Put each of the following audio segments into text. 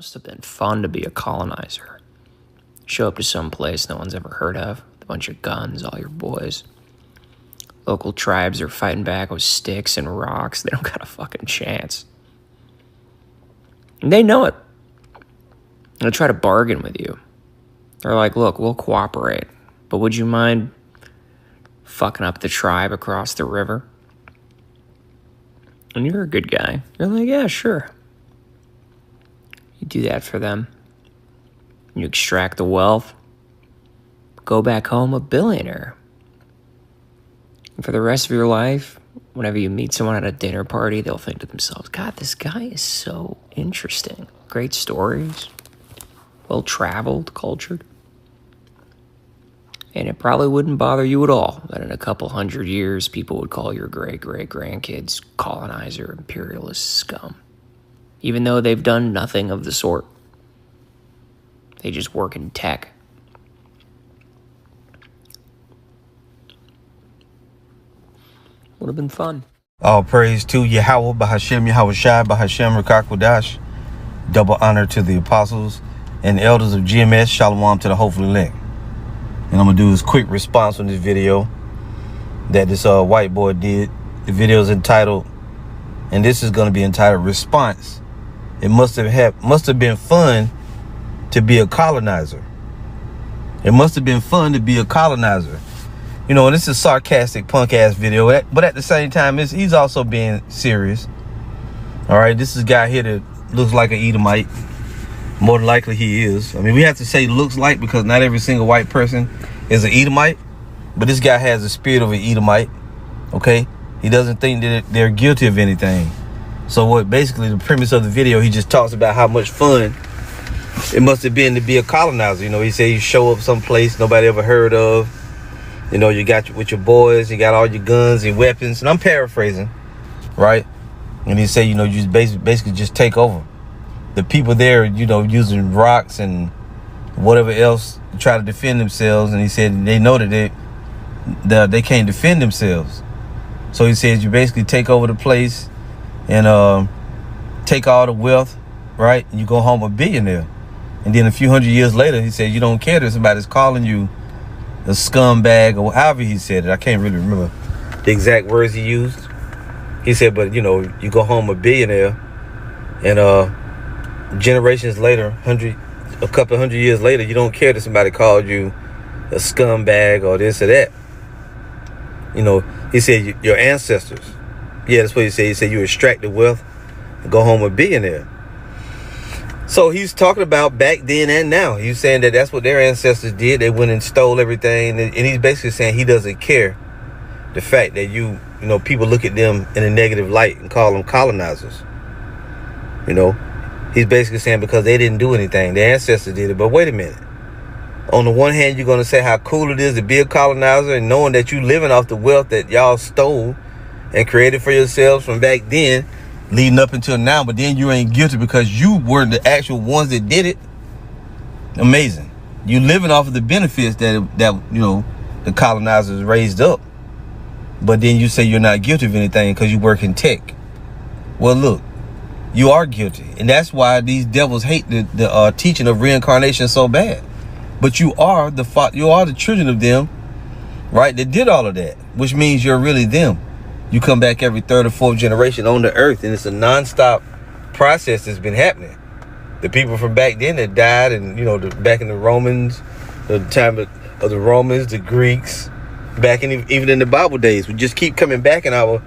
Must have been fun to be a colonizer. Show up to some place no one's ever heard of, with a bunch of guns, all your boys. Local tribes are fighting back with sticks and rocks. They don't got a fucking chance. And they know it. They'll try to bargain with you. They're like, look, we'll cooperate, but would you mind fucking up the tribe across the river? And you're a good guy. You're like, yeah, sure. You do that for them. You extract the wealth. Go back home a billionaire. And for the rest of your life, whenever you meet someone at a dinner party, they'll think to themselves, God, this guy is so interesting. Great stories. Well-traveled, cultured. And it probably wouldn't bother you at all that in a couple hundred years, people would call your great-great-grandkids colonizer, imperialist scum. Even though they've done nothing of the sort. They just work in tech. Would have been fun. All praise to Yahweh, Bahashem, Yahweh Shai, Bahashem, Rakakwadash. Double honor to the apostles and elders of GMS. Shalom to the hopefully elect. And I'm going to do this quick response on this video that this white boy did. The video is entitled, and this is going to be entitled Response. It must have been fun to be a colonizer. It must have been fun to be a colonizer. You know, and this is a sarcastic punk ass video, but at the same time, he's also being serious. All right, this is a guy here that looks like an Edomite. More than likely he is. I mean, we have to say looks like because not every single white person is an Edomite, but this guy has the spirit of an Edomite. Okay, he doesn't think that they're guilty of anything. So what basically the premise of the video, he just talks about how much fun it must have been to be a colonizer. You know, he said you show up someplace nobody ever heard of. You know, you got with your boys, you got all your guns and weapons. And I'm paraphrasing, right? And he said, you know, you basically just take over. The people there, you know, using rocks and whatever else to try to defend themselves. And he said they know that they can't defend themselves. So he says you basically take over the place and take all the wealth, right? And you go home a billionaire. And then a few hundred years later, he said, you don't care that somebody's calling you a scumbag or however he said it. I can't really remember the exact words he used. He said, but, you know, you go home a billionaire and generations later, a couple hundred years later, you don't care that somebody called you a scumbag or this or that. You know, he said your ancestors. Yeah, that's what he said. He said you extract the wealth and go home a billionaire. So he's talking about back then and now. He's saying that that's what their ancestors did. They went and stole everything. And he's basically saying he doesn't care the fact that you know, people look at them in a negative light and call them colonizers. You know, he's basically saying because they didn't do anything. Their ancestors did it. But wait a minute. On the one hand, you're going to say how cool it is to be a colonizer and knowing that you're living off the wealth that y'all stole and created for yourselves from back then, leading up until now, but then you ain't guilty because you were the actual ones that did it. Amazing. You living off of the benefits that you know the colonizers raised up, but then you say you're not guilty of anything because you work in tech. Well, look, you are guilty, and that's why these devils hate the teaching of reincarnation so bad. But you are the children of them, right? That did all of that, which means you're really them. You come back every third or fourth generation on the earth, and it's a nonstop process that's been happening. The people from back then that died, and you know, back in the Romans, the time of the Romans, the Greeks, back in even in the Bible days, we just keep coming back in our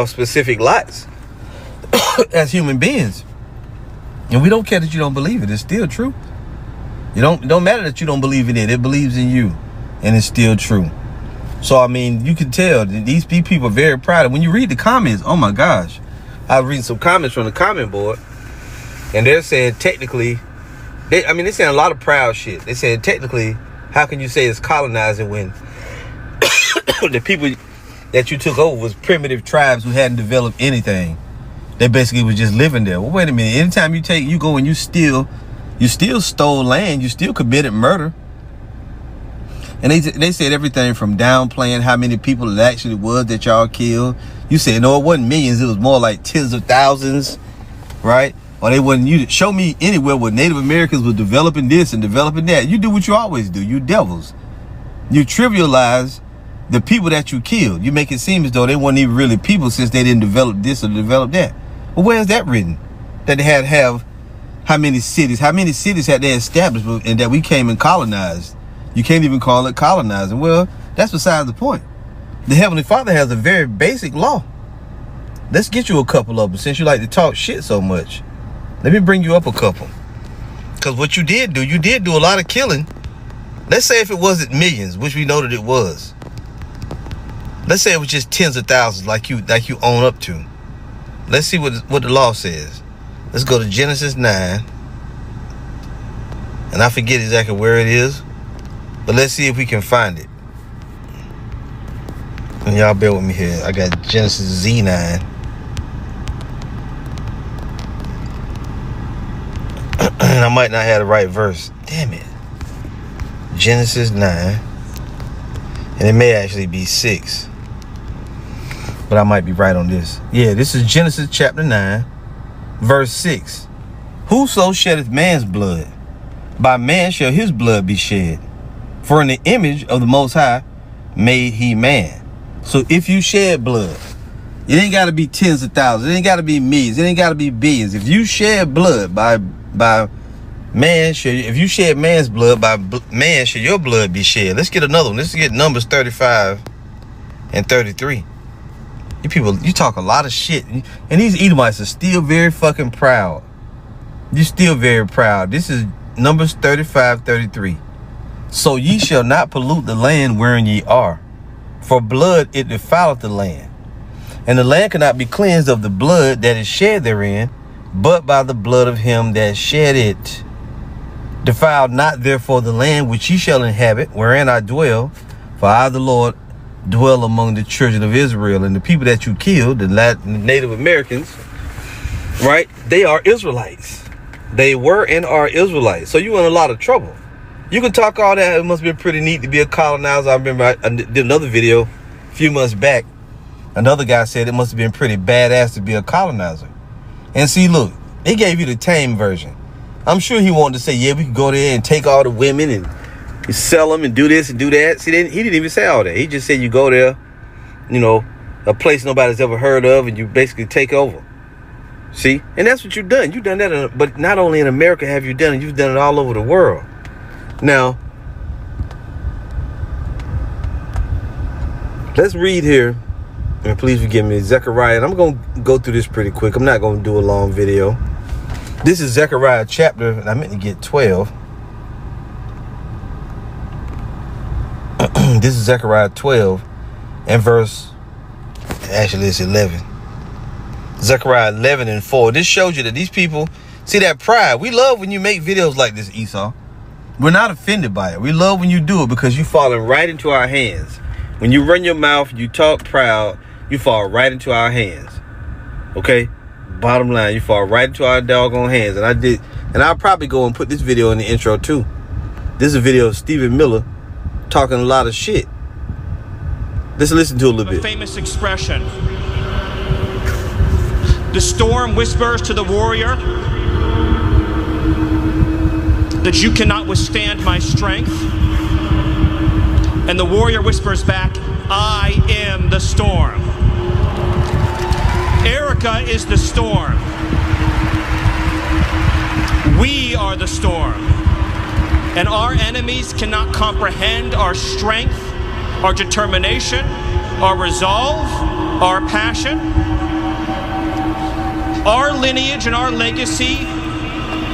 specific lives as human beings, and we don't care that you don't believe it. It's still true. It don't matter that you don't believe in it. It believes in you, and it's still true. So, I mean, you can tell that these people are very proud. When you read the comments, oh my gosh. I was reading some comments from the comment board, and they're saying technically, they're saying a lot of proud shit. They're saying technically, how can you say it's colonizing when the people that you took over was primitive tribes who hadn't developed anything? They basically was just living there. Well, wait a minute. Anytime you go and you still stole land, you still committed murder. And they said everything from downplaying how many people it actually was that y'all killed. You said, no, it wasn't millions. It was more like tens of thousands, right? Or they wouldn't. You show me anywhere where Native Americans were developing this and developing that. You do what you always do. You devils. You trivialize the people that you killed. You make it seem as though they weren't even really people since they didn't develop this or develop that. Well, where's that written? That they had to have how many cities? How many cities had they established and that we came and colonized? You can't even call it colonizing. Well, that's besides the point. The Heavenly Father has a very basic law. Let's get you a couple of them since you like to talk shit so much. Let me bring you up a couple. Because what you did do a lot of killing. Let's say if it wasn't millions, which we know that it was. Let's say it was just tens of thousands like you own up to. Let's see what the law says. Let's go to Genesis 9. And I forget exactly where it is. But let's see if we can find it. And y'all bear with me here. I got Genesis Z9. And I might not have the right verse. Damn it. Genesis 9. And it may actually be 6. But I might be right on this. Yeah, this is Genesis chapter 9, verse 6. Whoso sheddeth man's blood, by man shall his blood be shed. For in the image of the Most High made he man. So if you shed blood, it ain't got to be tens of thousands. It ain't got to be millions. It ain't got to be billions. If you shed blood by man, if you shed man's blood, by man shall your blood be shed. Let's get another one. Let's get Numbers 35 and 33. You people, you talk a lot of shit. And these Edomites are still very fucking proud. You're still very proud. This is Numbers 35, 33. So ye shall not pollute the land wherein ye are. For blood it defileth the land. And the land cannot be cleansed of the blood that is shed therein, but by the blood of him that shed it. Defile not therefore the land which ye shall inhabit, wherein I dwell. For I, the Lord, dwell among the children of Israel. And the people that you killed, the Native Americans, right? They are Israelites. They were and are Israelites. So you're in a lot of trouble. You can talk all that. It must be pretty neat to be a colonizer. I remember I did another video a few months back. Another guy said it must have been pretty badass to be a colonizer. And see, look, they gave you the tame version. I'm sure he wanted to say, yeah, we could go there and take all the women and sell them and do this and do that. See, he didn't even say all that. He just said you go there, you know, a place nobody's ever heard of, and you basically take over. See? And that's what you've done. You've done that, but not only in America have you done it, you've done it all over the world. Now, let's read here, and please forgive me, Zechariah. And I'm going to go through this pretty quick. I'm not going to do a long video. This is Zechariah chapter, and I meant to get 12. This is Zechariah 12 and verse, actually it's 11. Zechariah 11 and 4. This shows you that these people, see that pride. We love when you make videos like this, Esau. We're not offended by it. We love when you do it because you're falling right into our hands. When you run your mouth, you talk proud, you fall right into our hands. Okay? Bottom line, you fall right into our doggone hands. And I'll probably go and put this video in the intro too. This is a video of Stephen Miller talking a lot of shit. Let's listen to a little bit. A famous expression. The storm whispers to the warrior that you cannot withstand my strength. And the warrior whispers back, I am the storm. Erica is the storm. We are the storm. And our enemies cannot comprehend our strength, our determination, our resolve, our passion. Our lineage and our legacy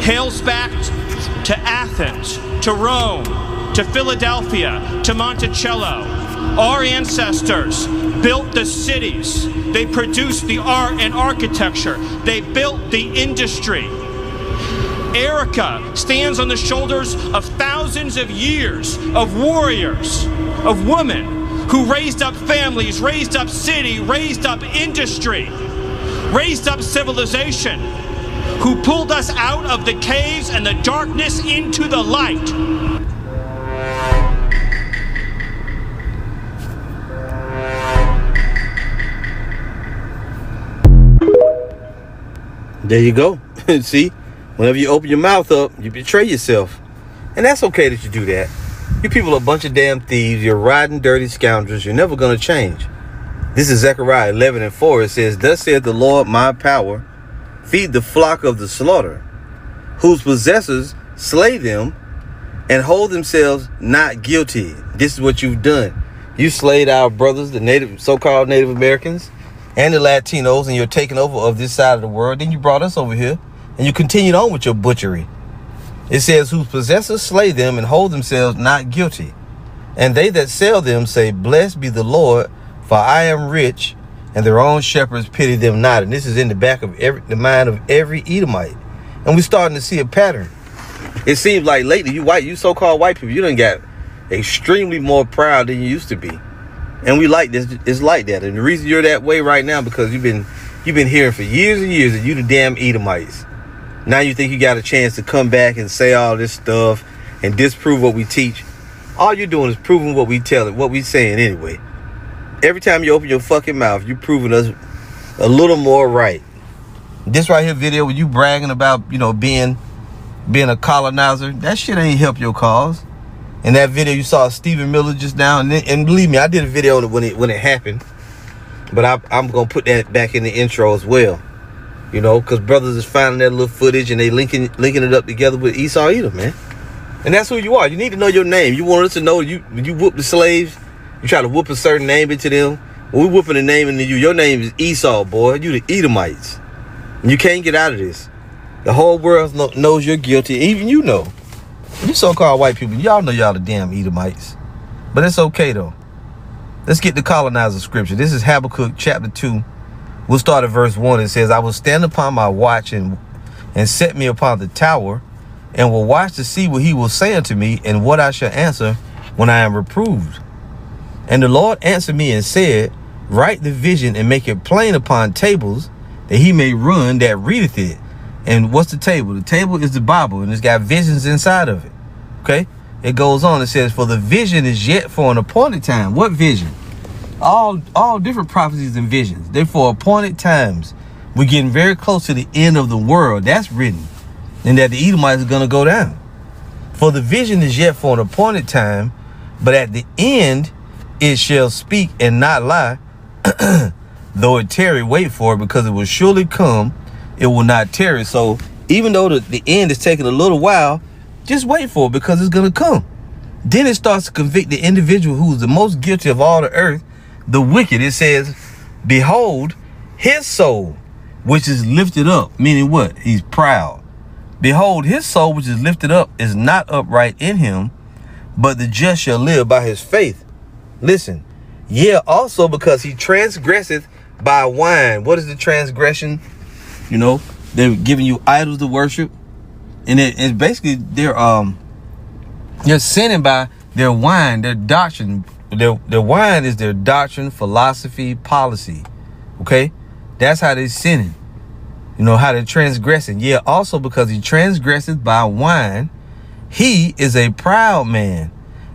hails back to Athens, to Rome, to Philadelphia, to Monticello. Our ancestors built the cities. They produced the art and architecture. They built the industry. Erica stands on the shoulders of thousands of years of warriors, of women who raised up families, raised up city, raised up industry, raised up civilization, who pulled us out of the caves and the darkness into the light. There you go. See, whenever you open your mouth up, you betray yourself. And that's okay that you do that. You people are a bunch of damn thieves. You're rotten, dirty scoundrels. You're never going to change. This is Zechariah 11:4. It says, "Thus saith the Lord, my power, feed the flock of the slaughter, whose possessors slay them and hold themselves not guilty." This is what you've done. You slayed our brothers, the so-called Native Americans, and the Latinos, and you're taking over of this side of the world. Then you brought us over here, and you continued on with your butchery. It says, "Whose possessors slay them and hold themselves not guilty. And they that sell them say, Blessed be the Lord, for I am rich, and their own shepherds pity them not." And this is in the back of the mind of every Edomite. And we're starting to see a pattern. It seems like lately, you so-called white people, you done got extremely more proud than you used to be. And we like this. It's like that. And the reason you're that way right now, because you've been hearing for years and years that you the damn Edomites. Now you think you got a chance to come back and say all this stuff and disprove what we teach. All you're doing is proving what we tell it, what we saying anyway. Every time you open your fucking mouth, you're proving us a little more right. This right here video with you bragging about, being a colonizer, that shit ain't help your cause. In that video you saw Stephen Miller just now, and believe me, I did a video on it when it happened, but I'm gonna put that back in the intro as well. Because brothers is finding that little footage and they linking it up together with Esau Edom, man. And that's who you are. You need to know your name. You want us to know when you whoop the slaves, you try to whoop a certain name into them. When we whooping a name into you, your name is Esau, boy. You the Edomites. And you can't get out of this. The whole world knows you're guilty. Even you know. You so-called white people, y'all know y'all the damn Edomites. But it's okay, though. Let's get the colonizer scripture. This is Habakkuk chapter 2. We'll start at verse 1. It says, "I will stand upon my watch and set me upon the tower, and will watch to see what he will say unto me, and what I shall answer when I am reproved. And the Lord answered me and said, Write the vision and make it plain upon tables, that he may run that readeth it." And what's the table? The table is the Bible, and it's got visions inside of it. Okay? It goes on. It says, "For the vision is yet for an appointed time." What vision? All different prophecies and visions. They're for appointed times. We're getting very close to the end of the world. That's written. And that the Edomites are going to go down. "For the vision is yet for an appointed time, but at the end it shall speak and not lie. Though it tarry, wait for it, because it will surely come. It will not tarry." So even though the end is taking a little while, just wait for it, because it's going to come. Then it starts to convict the individual who is the most guilty of all the earth, the wicked. It says, "Behold, his soul, which is lifted up," meaning what? He's proud. "Behold, his soul, which is lifted up, is not upright in him, but the just shall live by his faith." Listen, "Yea, also because he transgresseth by wine." What is the transgression? They're giving you idols to worship, and it's basically they're sinning by their wine, their doctrine. Their wine is their doctrine, philosophy, policy. Okay, that's how they're sinning. How they're transgressing. "Yeah, also because he transgresseth by wine, he is a proud man,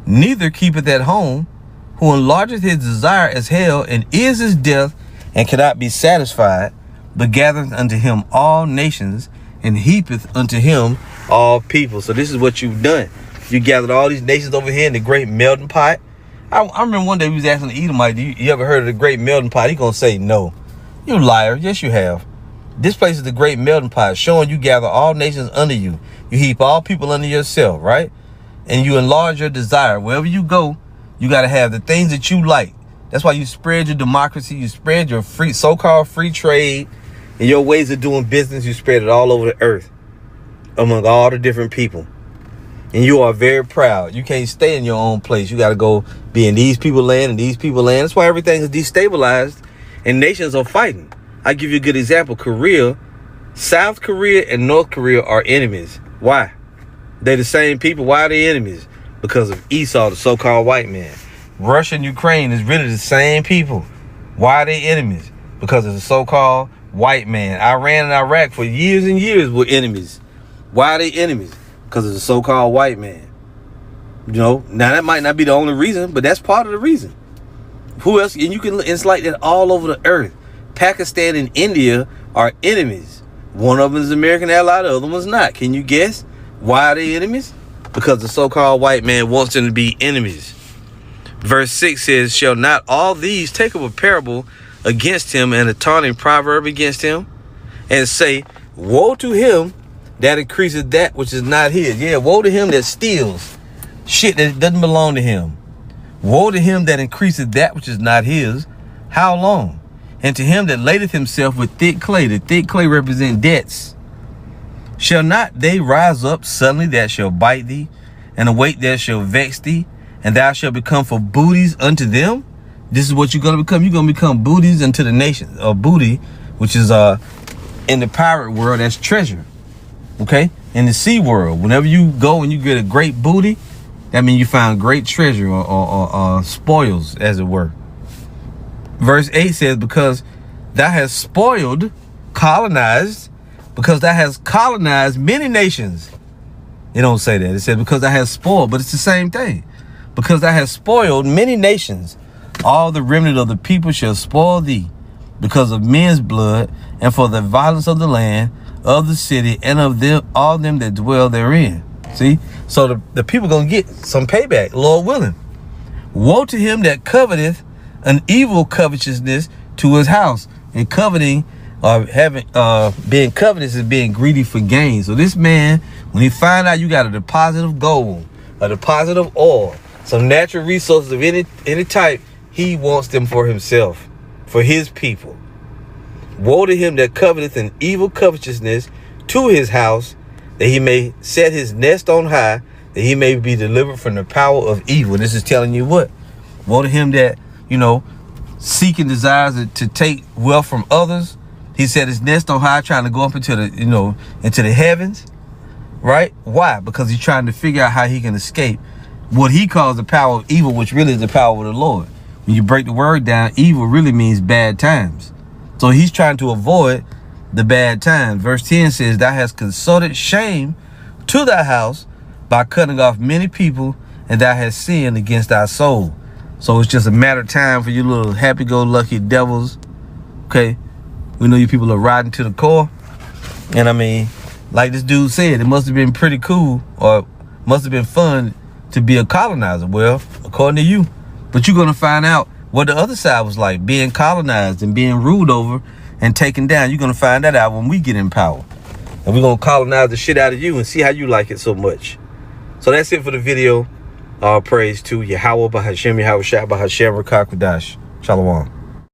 neither keepeth at home, who enlargeth his desire as hell, and is as death, and cannot be satisfied, but gathereth unto him all nations, and heapeth unto him all people." So this is what you've done. You gathered all these nations over here in the great melting pot. I remember one day we was asking the Edomite, you ever heard of the great melting pot? He gonna say no. You liar. Yes, you have. This place is the great melting pot, showing you gather all nations under you. You heap all people under yourself, right? And you enlarge your desire. Wherever you go, you got to have the things that you like. That's why you spread your democracy. You spread your so-called free trade and your ways of doing business. You spread it all over the earth among all the different people. And you are very proud. You can't stay in your own place. You got to go be in these people's land and these people's land. That's why everything is destabilized and nations are fighting. I give you a good example. Korea, South Korea and North Korea are enemies. Why? They're the same people. Why are they enemies? Because of Esau, the so-called white man. Russia and Ukraine is really the same people. Why are they enemies? Because of the so-called white man. Iran and Iraq for years and years were enemies. Why are they enemies? Because of the so-called white man. Now that might not be the only reason, but that's part of the reason. Who else? And it's like that all over the earth. Pakistan and India are enemies. One of them is American ally, the other one's not. Can you guess why are they enemies? Because the so-called white man wants them to be enemies. Verse 6 says, shall not all these take up a parable against him and a taunting proverb against him, and say, woe to him that increases that which is not his. Yeah, woe to him that steals shit that doesn't belong to him. Woe to him that increases that which is not his. How long? And to him that ladeth himself with thick clay. The thick clay represent debts. Shall not they rise up suddenly that shall bite thee, and await that shall vex thee, and thou shalt become for booties unto them? This is what you're going to become. You're going to become booties unto the nations. Or booty, which is in the pirate world, that's treasure. Okay? In the sea world, whenever you go and you get a great booty, that means you found great treasure or spoils, as it were. Verse 8 says, because thou hast spoiled, colonized, because thou hast colonized many nations. It don't say that. It says because thou hast spoiled, but it's the same thing. Because thou hast spoiled many nations, all the remnant of the people shall spoil thee, because of men's blood, and for the violence of the land, of the city, and of them all them that dwell therein. See? So the people going to get some payback, Lord willing. Woe to him that coveteth an evil covetousness to his house. And coveting, being covetous is being greedy for gain. So this man, when he find out you got a deposit of gold, a deposit of oil, some natural resources of any type, he wants them for himself, for his people. Woe to him that coveteth an evil covetousness to his house, that he may set his nest on high, that he may be delivered from the power of evil. This is telling you what? Woe to him that, seek and desires to take wealth from others. He set his nest on high, trying to go up into the, into the heavens. Right? Why? Because he's trying to figure out how he can escape what he calls the power of evil, which really is the power of the Lord. When you break the word down, evil really means bad times. So he's trying to avoid the bad times. Verse 10 says, thou hast consulted shame to thy house by cutting off many people, and thou hast sinned against thy soul. So it's just a matter of time for you little happy-go-lucky devils. Okay? We know you people are riding to the core. And I mean, like this dude said, it must have been pretty cool, or must have been fun to be a colonizer. Well, according to you. But you're going to find out what the other side was like, being colonized and being ruled over and taken down. You're going to find that out when we get in power. And we're going to colonize the shit out of you and see how you like it so much. So that's it for the video. All praise to Yahweh, Bahashem, Yahweh Shah, Bahashem, Rakakwadash. Shalom.